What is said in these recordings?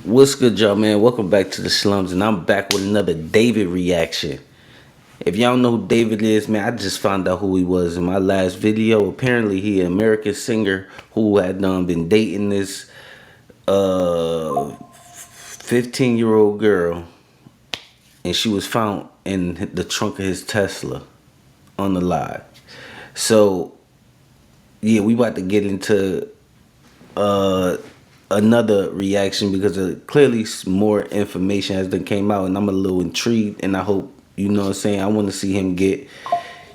What's good, y'all, man? Welcome back to the slums, and I'm back with another David reaction. If y'all know who David is, man, I just found out who he was in my last video. Apparently, he an American singer who had been dating this 15-year-old girl, and she was found in the trunk of his Tesla on the live. So, yeah, we about to get into another reaction because clearly more information has been came out, and I'm a little intrigued, and I hope, you know what I'm saying, I want to see him get,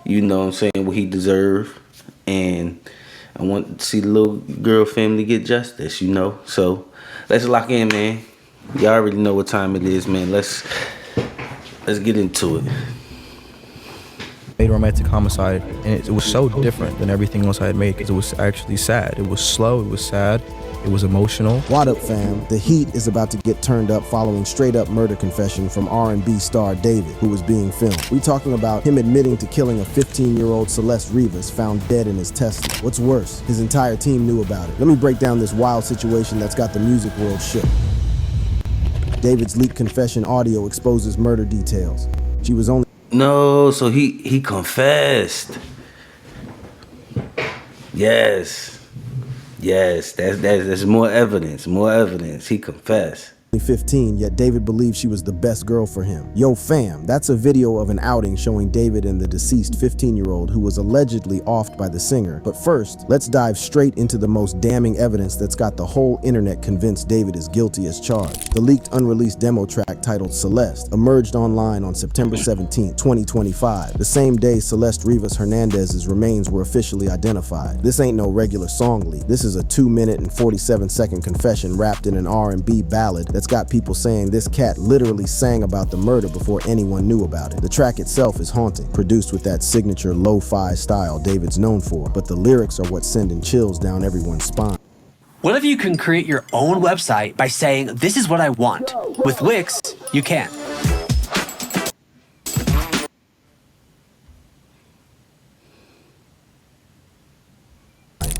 you know what I'm saying, what he deserves, and I want to see the little girl family get justice, you know. So let's lock in, man. Y'all already know what time it is, man. Let's get into it. Made romantic homicide, and it was so different than everything else I had made because it was actually sad. It was slow, it was sad, it was emotional. What up, fam? The heat is about to get turned up following straight-up murder confession from R&B star David, who was being filmed. We talking about him admitting to killing a 15-year-old Celeste Rivas found dead in his Tesla. What's worse, his entire team knew about it. Let me break down this wild situation that's got the music world shook. David's leaked confession audio exposes murder details. She was only No, so he confessed. Yes, that's more evidence. He confessed. 15, yet David believes she was the best girl for him. Yo fam, that's a video of an outing showing David and the deceased 15-year-old who was allegedly offed by the singer. But first, let's dive straight into the most damning evidence that's got the whole internet convinced David is guilty as charged. The leaked unreleased demo track titled Celeste emerged online on September 17, 2025, the same day Celeste Rivas Hernandez's remains were officially identified. This ain't no regular song leak. This is a 2-minute and 47-second confession wrapped in an R&B ballad that's got people saying this cat literally sang about the murder before anyone knew about it. The track itself is haunting, produced with that signature lo-fi style David's known for, but the lyrics are what's sending chills down everyone's spine. What if you can create your own website by saying, this is what I want? With Wix, you can.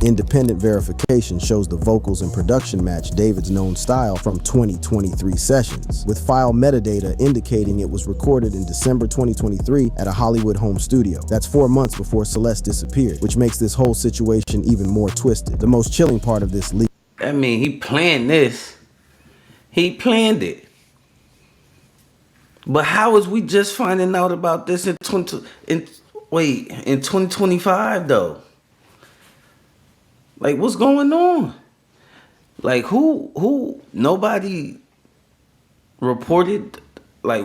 Independent verification shows the vocals and production match David's known style from 2023 sessions, with file metadata indicating it was recorded in December 2023 at a Hollywood home studio. That's 4 months before Celeste disappeared, which makes this whole situation even more twisted. The most chilling part of this leak. I mean, he planned this. He planned it. But how is we just finding out about this in 2025 though? Like, what's going on? Like, who, nobody reported, like,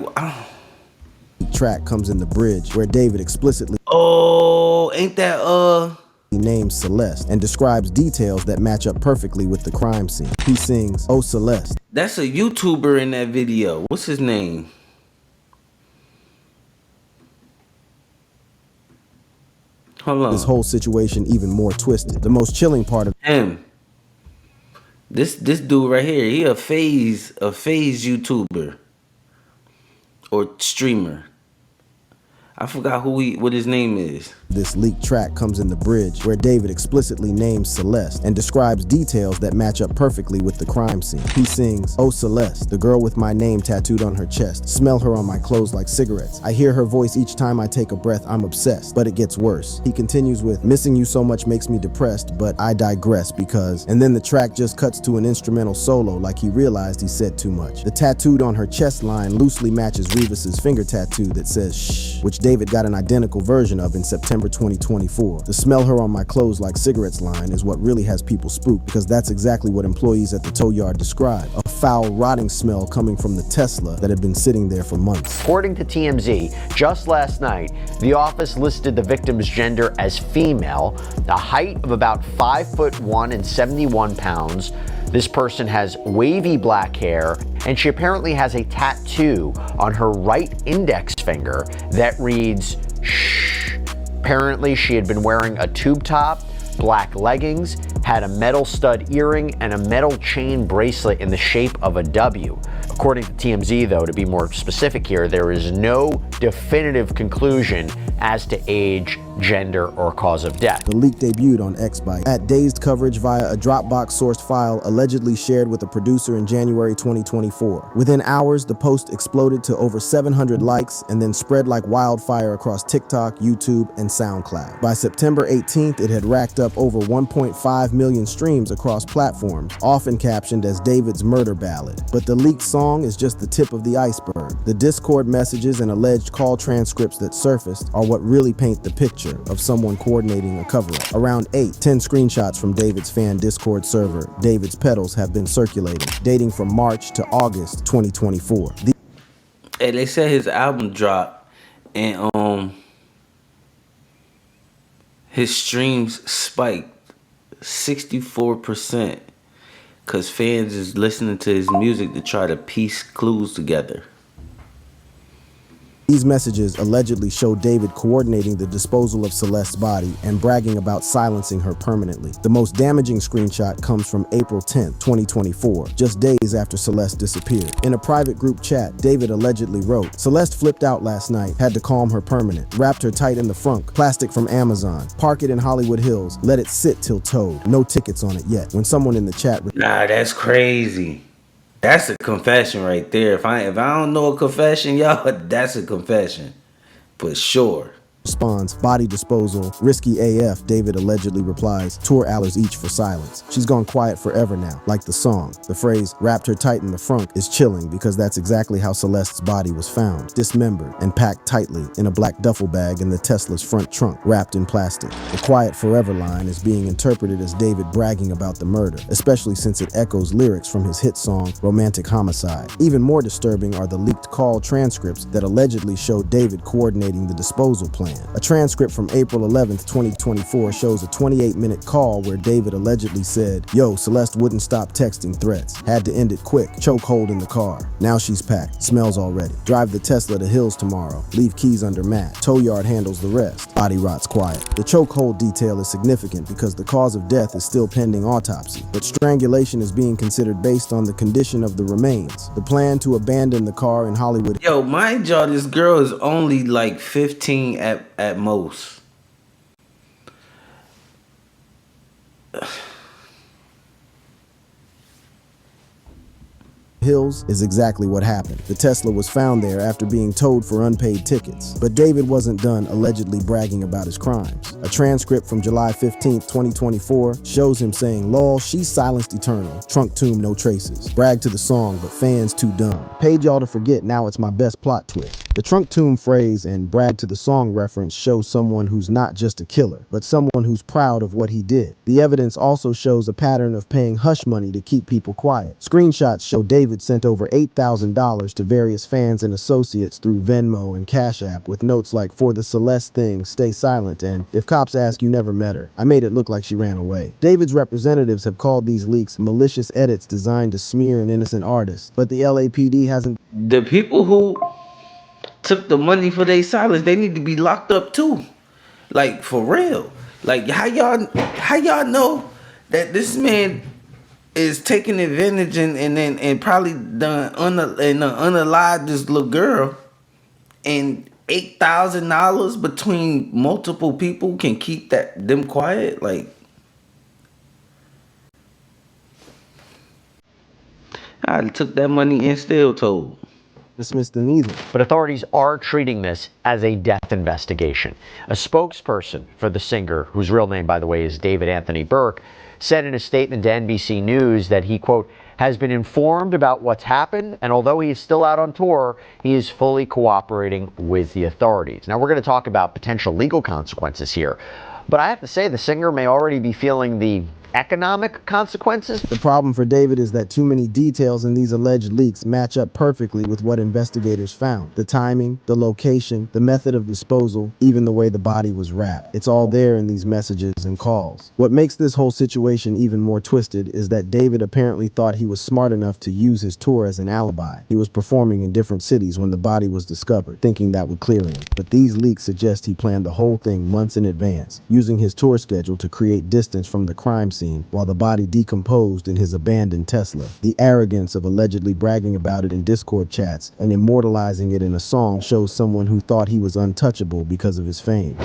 Track comes in the bridge where David explicitly ain't that, names Celeste and describes details that match up perfectly with the crime scene. He sings, "Oh Celeste." That's a YouTuber in that video. What's his name? Hold on. This whole situation even more twisted. The most chilling part of him. This dude right here, he a phase YouTuber or streamer. I forgot what his name is. This leaked track comes in the bridge where David explicitly names Celeste and describes details that match up perfectly with the crime scene. He sings, "Oh Celeste, the girl with my name tattooed on her chest. Smell her on my clothes like cigarettes. I hear her voice each time I take a breath. I'm obsessed." But it gets worse. He continues with, "Missing you so much makes me depressed, but I digress because..." And then the track just cuts to an instrumental solo like he realized he said too much. The tattooed on her chest line loosely matches Rivas's finger tattoo that says "shh," which David got an identical version of in September 2024. The "smell her on my clothes like cigarettes" line is what really has people spooked, because that's exactly what employees at the tow yard describe. A foul, rotting smell coming from the Tesla that had been sitting there for months. According to TMZ, just last night, the office listed the victim's gender as female, a height of about 5'1" and 71 pounds. This person has wavy black hair, and she apparently has a tattoo on her right index finger that reads, "shh." Apparently, she had been wearing a tube top, black leggings, had a metal stud earring, and a metal chain bracelet in the shape of a W. According to TMZ, though, to be more specific here, there is no definitive conclusion as to age, gender, or cause of death. The leak debuted on Xbyte at dazed coverage via a Dropbox-sourced file allegedly shared with a producer in January 2024. Within hours, the post exploded to over 700 likes and then spread like wildfire across TikTok, YouTube, and SoundCloud. By September 18th, it had racked up over 1.5 million streams across platforms, often captioned as David's murder ballad. But the leaked song is just the tip of the iceberg. The Discord messages and alleged call transcripts that surfaced are what really paint the picture of someone coordinating a cover-up. Around 10 screenshots from David's fan Discord server, David's Petals, have been circulating, dating from March to August 2024. Hey, they said his album dropped, and his streams spiked 64% because fans is listening to his music to try to piece clues together. These messages allegedly show David coordinating the disposal of Celeste's body and bragging about silencing her permanently. The most damaging screenshot comes from April 10th, 2024, just days after Celeste disappeared. In a private group chat, David allegedly wrote, "Celeste flipped out last night, had to calm her permanent, wrapped her tight in the frunk, plastic from Amazon, park it in Hollywood Hills, let it sit till towed, no tickets on it yet." When someone in the chat... Nah, that's crazy. That's a confession right there. If I don't know a confession, y'all, that's a confession. For sure. Responds, "Body disposal, risky AF," David allegedly replies, $2 each for silence. She's gone quiet forever now, like the song. The phrase, "wrapped her tight in the frunk," is chilling because that's exactly how Celeste's body was found, dismembered and packed tightly in a black duffel bag in the Tesla's front trunk, wrapped in plastic. The "quiet forever" line is being interpreted as David bragging about the murder, especially since it echoes lyrics from his hit song, Romantic Homicide. Even more disturbing are the leaked call transcripts that allegedly show David coordinating the disposal plan. A transcript from April 11th, 2024 shows a 28-minute call where David allegedly said, "Yo, Celeste wouldn't stop texting threats. Had to end it quick. Chokehold in the car. Now she's packed. Smells already. Drive the Tesla to Hills tomorrow. Leave keys under mat. Tow yard handles the rest. Body rots quiet." The chokehold detail is significant because the cause of death is still pending autopsy, but strangulation is being considered based on the condition of the remains. The plan to abandon the car in Hollywood... Yo, mind y'all, this girl is only like 15 at most. Hills is exactly what happened. The Tesla was found there after being towed for unpaid tickets. But David wasn't done allegedly bragging about his crimes. A transcript from July 15th, 2024 shows him saying, "Lol, she's silenced eternal. Trunk tomb, no traces. Brag to the song, but fans too dumb. Paid y'all to forget, now it's my best plot twist." The trunk tomb phrase and brag to the song reference show someone who's not just a killer, but someone who's proud of what he did. The evidence also shows a pattern of paying hush money to keep people quiet. Screenshots show David sent over $8,000 to various fans and associates through Venmo and Cash App with notes like, "For the Celeste thing, stay silent," and "If cops ask, you never met her. I made it look like she ran away." David's representatives have called these leaks malicious edits designed to smear an innocent artist, but the LAPD hasn't... The people who took the money for their silence, they need to be locked up too. Like, for real. Like, how y'all know that this man is taking advantage and probably unalive this little girl, and $8,000 between multiple people can keep them quiet? Like, I took that money and still told. dismissed them either. But authorities are treating this as a death investigation. A spokesperson for the singer, whose real name, by the way, is David Anthony Burke, said in a statement to NBC News that he, quote, has been informed about what's happened, and although he is still out on tour, he is fully cooperating with the authorities. Now, we're going to talk about potential legal consequences here, but I have to say the singer may already be feeling the economic consequences. The problem for David is that too many details in these alleged leaks match up perfectly with what investigators found. The timing, the location, the method of disposal, even the way the body was wrapped. It's all there in these messages and calls. What makes this whole situation even more twisted is that David apparently thought he was smart enough to use his tour as an alibi. He was performing in different cities when the body was discovered, thinking that would clear him. But these leaks suggest he planned the whole thing months in advance, using his tour schedule to create distance from the crime scene scene while the body decomposed in his abandoned Tesla. The arrogance of allegedly bragging about it in Discord chats and immortalizing it in a song shows someone who thought he was untouchable because of his fame.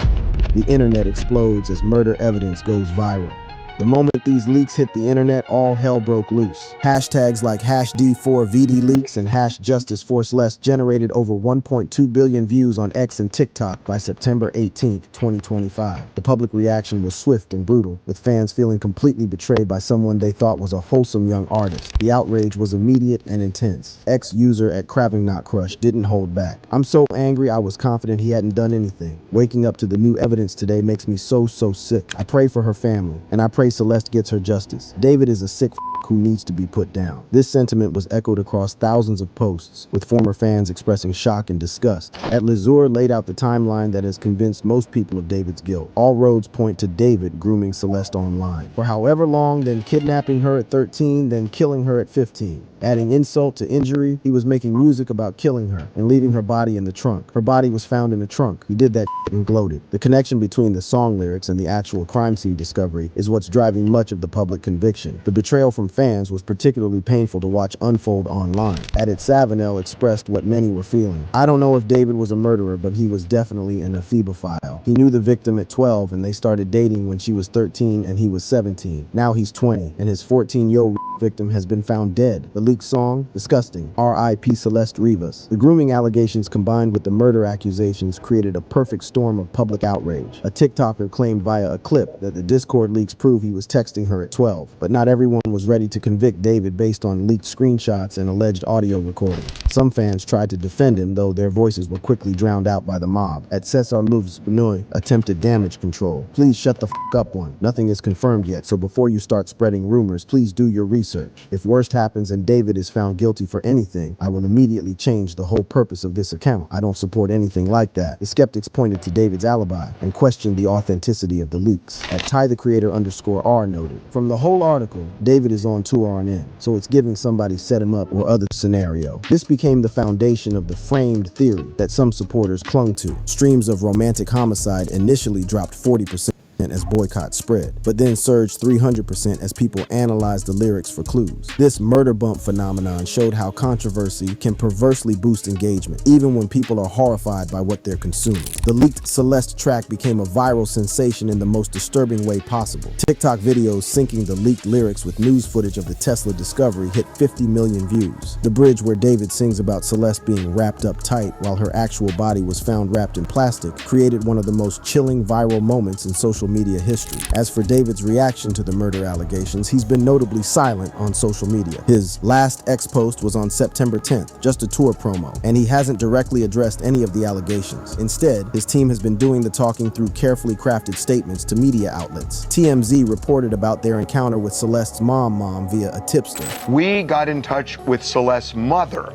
The internet explodes as murder evidence goes viral. The moment these leaks hit the internet, all hell broke loose. Hashtags like #D4VDLeaks and #JusticeForceLess generated over 1.2 billion views on X and TikTok by September 18, 2025. The public reaction was swift and brutal, with fans feeling completely betrayed by someone they thought was a wholesome young artist. The outrage was immediate and intense. X-user at @CrappingNotCrush didn't hold back. "I'm so angry I was confident he hadn't done anything. Waking up to the new evidence today makes me so sick. I pray for her family, and I pray Celeste gets her justice. David is a sick who needs to be put down." This sentiment was echoed across thousands of posts, with former fans expressing shock and disgust. @Lazur laid out the timeline that has convinced most people of David's guilt. All roads point to David grooming Celeste online for however long, then kidnapping her at 13, then killing her at 15. Adding insult to injury, he was making music about killing her and leaving her body in the trunk. Her body was found in the trunk. He did that and gloated. The connection between the song lyrics and the actual crime scene discovery is what's driving much of the public conviction. The betrayal from fans was particularly painful to watch unfold online. @Savinel expressed what many were feeling. "I don't know if David was a murderer, but he was definitely an ephebophile. He knew the victim at 12 and they started dating when she was 13 and he was 17. Now he's 20 and his 14-year-old victim has been found dead." The leaked song, disgusting. R.I.P. Celeste Rivas. The grooming allegations combined with the murder accusations created a perfect storm of public outrage. A TikToker claimed via a clip that the Discord leaks prove he was texting her at 12, but not everyone was ready to convict David based on leaked screenshots and alleged audio recording. Some fans tried to defend him, though their voices were quickly drowned out by the mob. @Cesar Moves Benoit attempted damage control. "Please shut the up one. Nothing is confirmed yet, so before you start spreading rumors, please do your research. If worst happens and David is found guilty for anything, I will immediately change the whole purpose of this account. I don't support anything like that." The skeptics pointed to David's alibi and questioned the authenticity of the leaks. @TyTheCreator_R noted, "From the whole article, David is on tour on end, so it's giving somebody set him up or other scenario." This became the foundation of the framed theory that some supporters clung to. Streams of romantic homicide initially dropped 40% as boycotts spread, but then surged 300% as people analyzed the lyrics for clues. This murder bump phenomenon showed how controversy can perversely boost engagement, even when people are horrified by what they're consuming. The leaked Celeste track became a viral sensation in the most disturbing way possible. TikTok videos syncing the leaked lyrics with news footage of the Tesla discovery hit 50 million views. The bridge where David sings about Celeste being wrapped up tight while her actual body was found wrapped in plastic created one of the most chilling viral moments in social media history. As for David's reaction to the murder allegations, he's been notably silent on social media. His last X post was on September 10th, just a tour promo, and he hasn't directly addressed any of the allegations. Instead, his team has been doing the talking through carefully crafted statements to media outlets. TMZ reported about their encounter with Celeste's mom via a tipster. "We got in touch with Celeste's mother,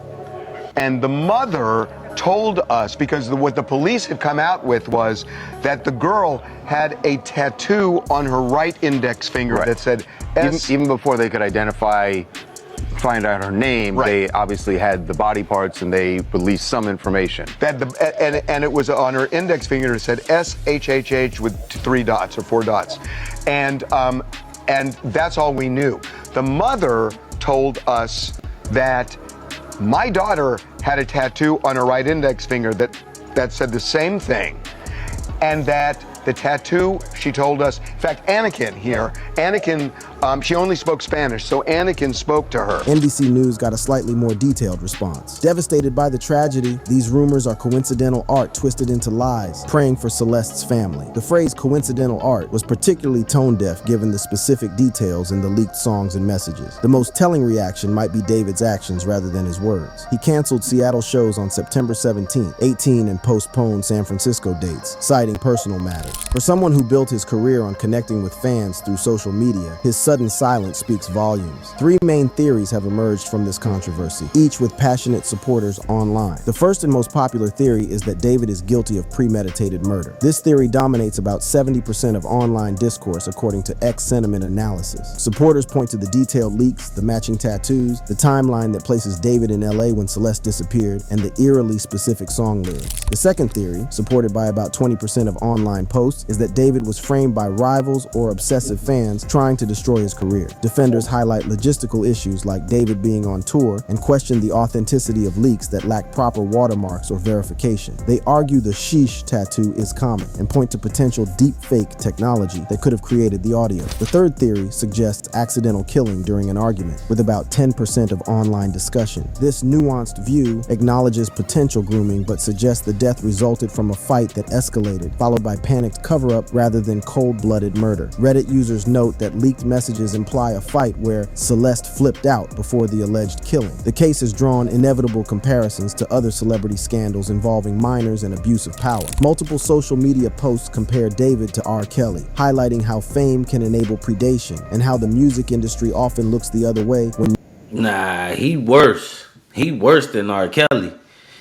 and the mother told us, because what the police had come out with was that the girl had a tattoo on her right index finger that said S. Even before they could find out her name, they obviously had the body parts and they released some information. And it was on her index finger. It said SHHH with 3 dots or 4 dots, and that's all we knew. The mother told us that my daughter had a tattoo on her right index finger that said the same thing, and that the tattoo, she told us, in fact, Anakin, she only spoke Spanish, so Anakin spoke to her. NBC News got a slightly more detailed response. "Devastated by the tragedy, these rumors are coincidental art twisted into lies, praying for Celeste's family." The phrase coincidental art was particularly tone-deaf given the specific details in the leaked songs and messages. The most telling reaction might be David's actions rather than his words. He canceled Seattle shows on September 17, 18, and postponed San Francisco dates, citing personal matters. For someone who built his career on connecting with fans through social media, his sudden silence speaks volumes. 3 main theories have emerged from this controversy, each with passionate supporters online. The first and most popular theory is that David is guilty of premeditated murder. This theory dominates about 70% of online discourse according to X sentiment analysis. Supporters point to the detailed leaks, the matching tattoos, the timeline that places David in LA when Celeste disappeared, and the eerily specific song lyrics. The second theory, supported by about 20% of online posts, is that David was framed by rivals or obsessive fans fans trying to destroy his career. Defenders highlight logistical issues like David being on tour and question the authenticity of leaks that lack proper watermarks or verification. They argue the sheesh tattoo is common and point to potential deepfake technology that could have created the audio. The third theory suggests accidental killing during an argument, with about 10% of online discussion. This nuanced view acknowledges potential grooming but suggests the death resulted from a fight that escalated, followed by panicked cover-up rather than cold-blooded murder. Reddit users note that leaked messages imply a fight where Celeste flipped out before the alleged killing. The case has drawn inevitable comparisons to other celebrity scandals involving minors and abuse of power. Multiple social media posts compare David to R. Kelly, highlighting how fame can enable predation and how the music industry often looks the other way when... Nah, he worse. He worse than R. Kelly.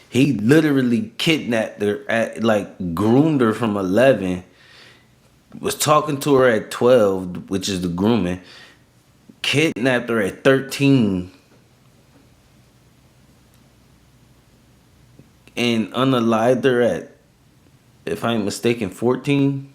He literally kidnapped her, groomed her from 11, was talking to her at 12, which is the grooming, kidnapped her at 13, and unalived her at, if I'm mistaken, 14.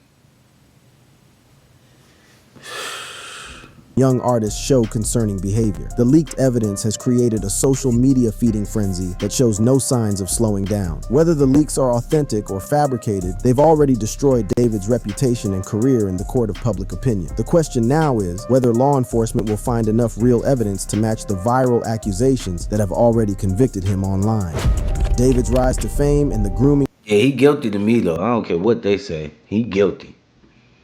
young artists show concerning behavior. The leaked evidence has created a social media feeding frenzy that shows no signs of slowing down. Whether the leaks are authentic or fabricated, they've already destroyed David's reputation and career in the court of public opinion. The question now is whether law enforcement will find enough real evidence to match the viral accusations that have already convicted him online. David's rise to fame and the grooming Yeah, he guilty to me though. I don't care what they say. He guilty.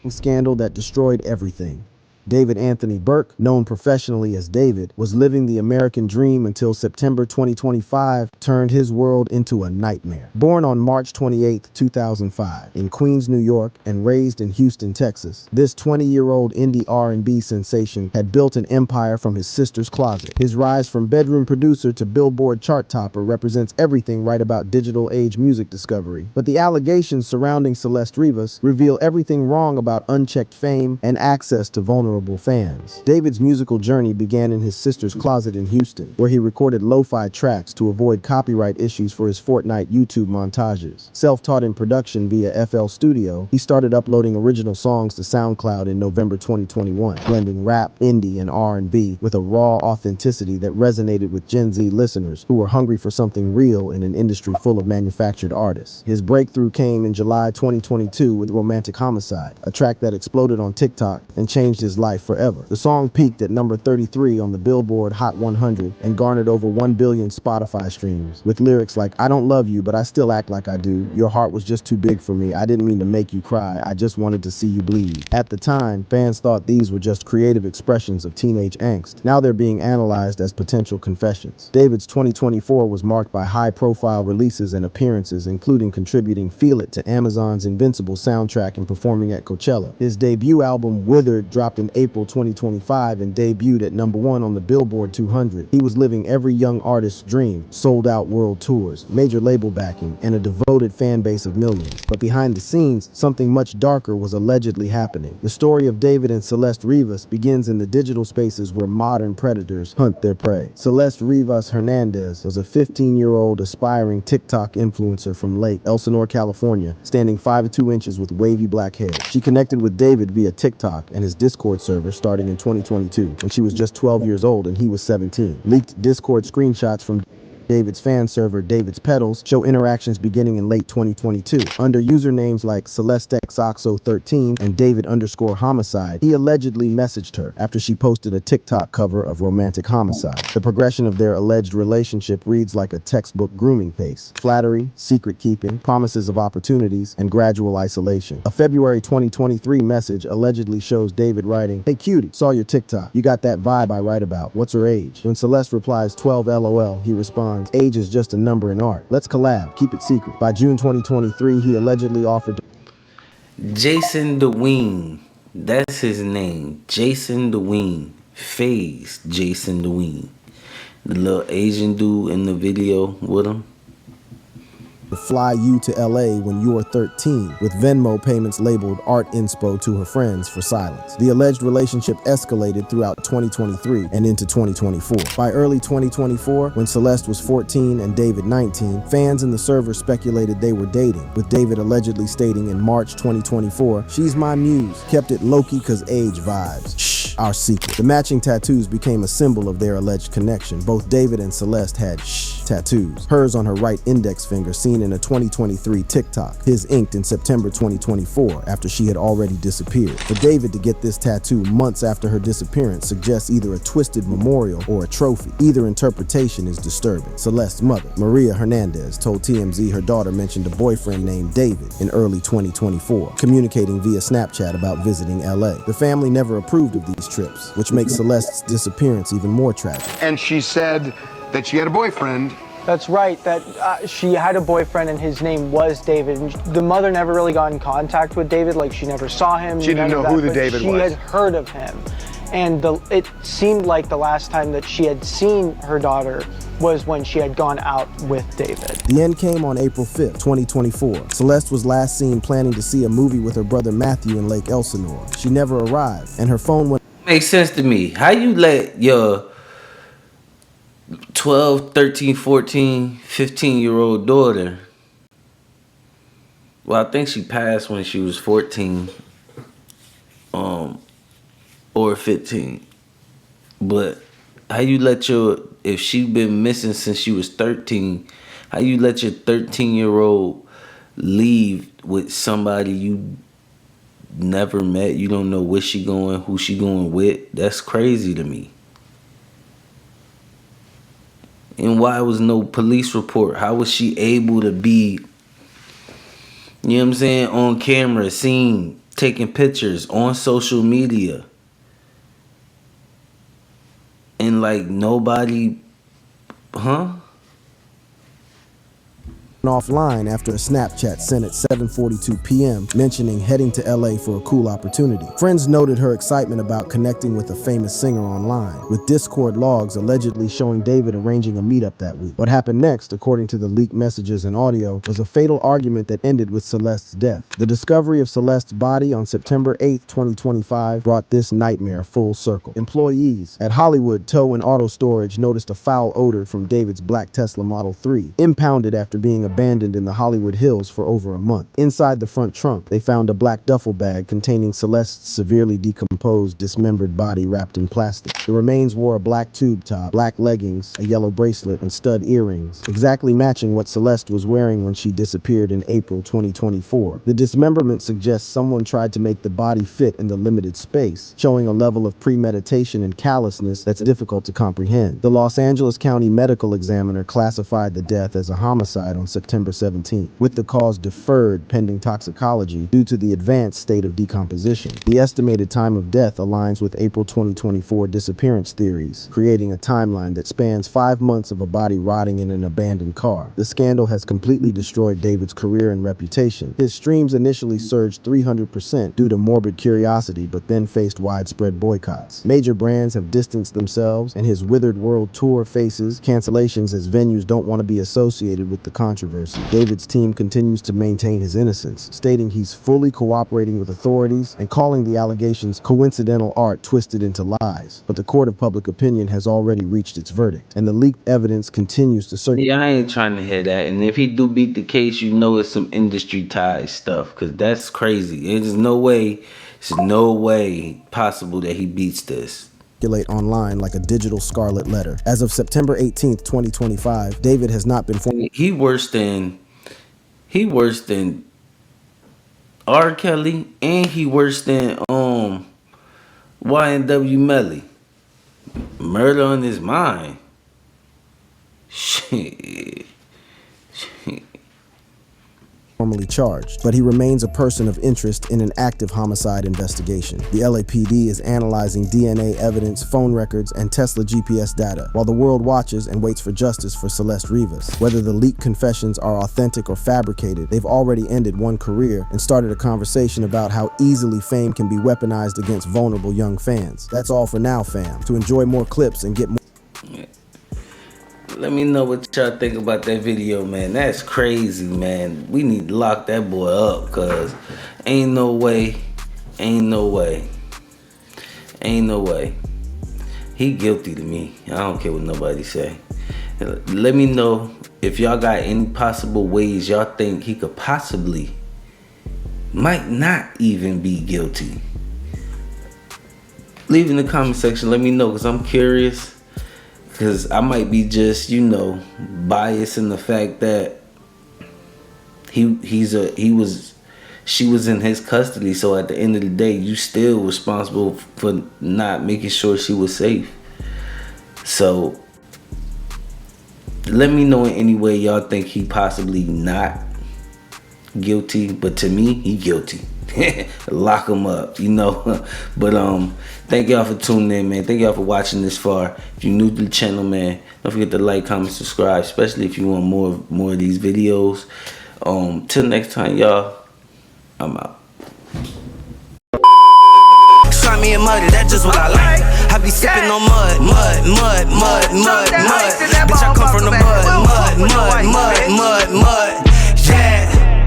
scandal that destroyed everything. David Anthony Burke, known professionally as David, was living the American dream until September 2025 turned his world into a nightmare. Born on March 28, 2005, in Queens, New York, and raised in Houston, Texas, this 20-year-old indie R&B sensation had built an empire from his sister's closet. His rise from bedroom producer to Billboard chart topper represents everything right about digital age music discovery. But the allegations surrounding Celeste Rivas reveal everything wrong about unchecked fame and access to vulnerable fans. David's musical journey began in his sister's closet in Houston, where he recorded lo-fi tracks to avoid copyright issues for his Fortnite YouTube montages. Self-taught in production via FL Studio, he started uploading original songs to SoundCloud in November 2021, blending rap, indie, and R&B with a raw authenticity that resonated with Gen Z listeners who were hungry for something real in an industry full of manufactured artists. His breakthrough came in July 2022 with Romantic Homicide, a track that exploded on TikTok and changed his life forever. The song peaked at number 33 on the Billboard Hot 100 and garnered over 1 billion Spotify streams, with lyrics like, "I don't love you, but I still act like I do. Your heart was just too big for me. I didn't mean to make you cry. I just wanted to see you bleed." At the time, fans thought these were just creative expressions of teenage angst. Now they're being analyzed as potential confessions. David's 2024 was marked by high-profile releases and appearances, including contributing Feel It to Amazon's Invincible soundtrack and performing at Coachella. His debut album, Withered, dropped in April 2025 and debuted at #1 on the Billboard 200. He was living every young artist's dream: sold-out world tours, major label backing, and a devoted fan base of millions. But behind the scenes, something much darker was allegedly happening. The story of David and Celeste Rivas begins in the digital spaces where modern predators hunt their prey. Celeste Rivas Hernandez was a 15-year-old aspiring TikTok influencer from Lake Elsinore, California, standing 5'2" with wavy black hair. She connected with David via TikTok and his Discord server starting in 2022, when she was just 12 years old and he was 17. Leaked Discord screenshots from David's fan server, David's Pedals, show interactions beginning in late 2022. Under usernames like CelesteXOXO13 and David_Homicide, he allegedly messaged her after she posted a TikTok cover of Romantic Homicide. The progression of their alleged relationship reads like a textbook grooming pace: flattery, secret keeping, promises of opportunities, and gradual isolation. A February 2023 message allegedly shows David writing, "Hey cutie, saw your TikTok. You got that vibe I write about. What's her age?" When Celeste replies 12 LOL, he responds, "Age is just a number in art. Let's collab. Keep it secret." By June 2023, he allegedly offered to Jason DeWeen. That's his name. Jason DeWeen. FaZe Jason DeWeen. The little Asian dude in the video with him. to fly you to LA when you're 13, with Venmo payments labeled art inspo to her friends for silence. The alleged relationship escalated throughout 2023 and into 2024. By early 2024, when Celeste was 14 and David 19, fans in the server speculated they were dating, with David allegedly stating in March 2024, "She's my muse, kept it low-key cause age vibes. Shh, our secret." The matching tattoos became a symbol of their alleged connection. Both David and Celeste had shh tattoos. Hers on her right index finger, seen in a 2023 TikTok. His inked in September 2024 after she had already disappeared. For David to get this tattoo months after her disappearance suggests either a twisted memorial or a trophy. Either interpretation is disturbing. Celeste's mother, Maria Hernandez, told TMZ her daughter mentioned a boyfriend named David in early 2024, communicating via Snapchat about visiting LA. The family never approved of these trips, which makes Celeste's disappearance even more tragic. And she said that she had a boyfriend. That's right, that she had a boyfriend and his name was David. And the mother never really got in contact with David, like she never saw him. She didn't know who the David was. She had heard of him. And it seemed like the last time that she had seen her daughter was when she had gone out with David. The end came on April 5th, 2024. Celeste was last seen planning to see a movie with her brother Matthew in Lake Elsinore. She never arrived, and her phone went... Makes sense to me. How you let your 12, 13, 14, 15-year-old daughter, well, I think she passed when she was 14, or 15, but how you let if she been missing since she was 13, how you let your 13-year-old leave with somebody you never met, you don't know where she going, who she going with? That's crazy to me. And why was no police report? How was she able to be, you know what I'm saying, on camera, seen, taking pictures, on social media? And like nobody, offline after a Snapchat sent at 7:42 p.m. mentioning heading to LA for a cool opportunity. Friends noted her excitement about connecting with a famous singer online, with Discord logs allegedly showing David arranging a meetup that week. What happened next, according to the leaked messages and audio, was a fatal argument that ended with Celeste's death. The discovery of Celeste's body on September 8th, 2025 brought this nightmare full circle. Employees at Hollywood Tow and Auto Storage noticed a foul odor from David's black Tesla Model 3, impounded after being abandoned in the Hollywood Hills for over a month. Inside the front trunk, they found a black duffel bag containing Celeste's severely decomposed, dismembered body wrapped in plastic. The remains wore a black tube top, black leggings, a yellow bracelet, and stud earrings, exactly matching what Celeste was wearing when she disappeared in April 2024. The dismemberment suggests someone tried to make the body fit in the limited space, showing a level of premeditation and callousness that's difficult to comprehend. The Los Angeles County Medical Examiner classified the death as a homicide on September 17th, with the cause deferred pending toxicology due to the advanced state of decomposition. The estimated time of death aligns with April 2024 disappearance theories, creating a timeline that spans 5 months of a body rotting in an abandoned car. The scandal has completely destroyed David's career and reputation. His streams initially surged 300% due to morbid curiosity, but then faced widespread boycotts. Major brands have distanced themselves, and his Withered World Tour faces cancellations as venues don't want to be associated with the controversy. David's team continues to maintain his innocence, stating he's fully cooperating with authorities and calling the allegations coincidental art twisted into lies. But the court of public opinion has already reached its verdict, and the leaked evidence continues to circulate. Yeah, I ain't trying to hear that. And if he do beat the case, you know it's some industry ties stuff, because that's crazy. There's no way possible that he beats this. Online like a digital scarlet letter. As of September 18th, 2025, David has not been He worse than R. Kelly, and he worse than YNW Melly. Murder on his mind. Shit. formally charged, but he remains a person of interest in an active homicide investigation. The LAPD is analyzing DNA evidence, phone records, and Tesla GPS data, while the world watches and waits for justice for Celeste Rivas. Whether the leaked confessions are authentic or fabricated, they've already ended one career and started a conversation about how easily fame can be weaponized against vulnerable young fans. That's all for now, fam. To enjoy more clips and get more Let me know what y'all think about that video, man. That's crazy, man. We need to lock that boy up, cause ain't no way. He guilty to me. I don't care what nobody say. Let me know if y'all got any possible ways y'all think he could possibly, might not even be guilty. Leave in the comment section, let me know, because I'm curious. Because I might be just, biased in the fact that she was in his custody. So at the end of the day, you still responsible for not making sure she was safe. So let me know in any way y'all think he possibly not guilty. But to me, he guilty. Lock him up, But thank y'all for tuning in, man. Thank y'all for watching this far. If you're new to the channel, man, don't forget to like, comment, subscribe, especially if you want more of these videos. Till next time, y'all, I'm out. Me and muddy, that's just what I like. I be sipping on mud. Bitch, I come from the mud.